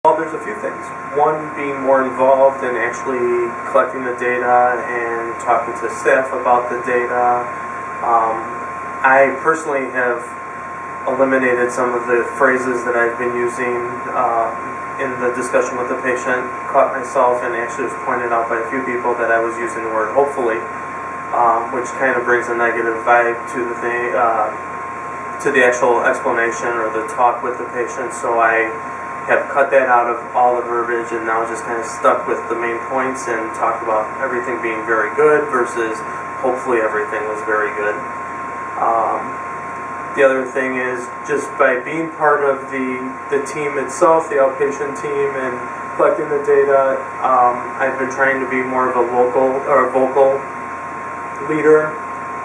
Well, there's a few things. One, being more involved in actually collecting the data and talking to staff about the data. I personally have eliminated some of the phrases that I've been using in the discussion with the patient, caught myself, and actually was pointed out by a few people that I was using the word hopefully, which kind of brings a negative vibe to the thing, to the actual explanation or the talk with the patient. So I have cut that out of all the verbiage and now just kind of stuck with the main points and talked about everything being very good versus hopefully everything was very good. The other thing is just by being part of the team itself, the outpatient team, and collecting the data, I've been trying to be more of a vocal leader,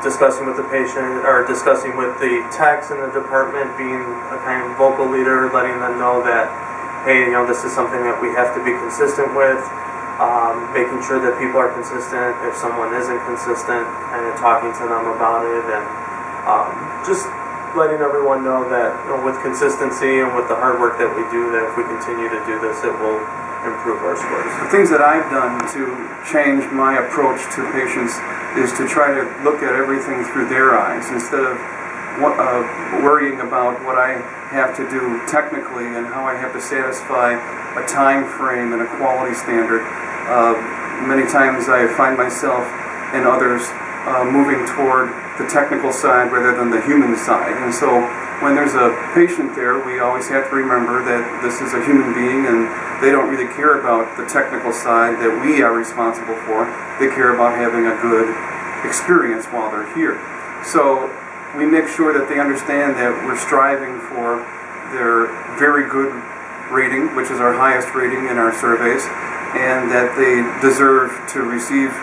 discussing with the patient or discussing with the techs in the department, being a kind of vocal leader, letting them know that, hey, this is something that we have to be consistent with, making sure that people are consistent. If someone isn't consistent, kind of talking to them about it, and just letting everyone know that with consistency and with the hard work that we do, that if we continue to do this, it will improve our scores. The things that I've done to change my approach to patients is to try to look at everything through their eyes instead of worrying about what I have to do technically and how I have to satisfy a time frame and a quality standard. Many times I find myself and others moving toward the technical side rather than the human side. And so when there's a patient there, we always have to remember that this is a human being and they don't really care about the technical side that we are responsible for. They care about having a good experience while they're here. So we make sure that they understand that we're striving for their very good rating, which is our highest rating in our surveys, and that they deserve to receive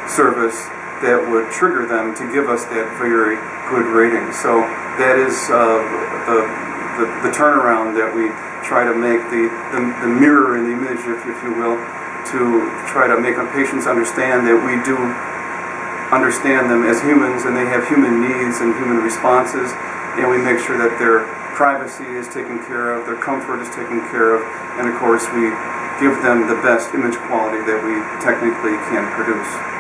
service that would trigger them to give us that very good rating. So that is the turnaround that we try to make, the mirror and the image, if you will, to try to make our patients understand that we do understand them as humans and they have human needs and human responses, and we make sure that their privacy is taken care of, their comfort is taken care of, and of course we give them the best image quality that we technically can produce.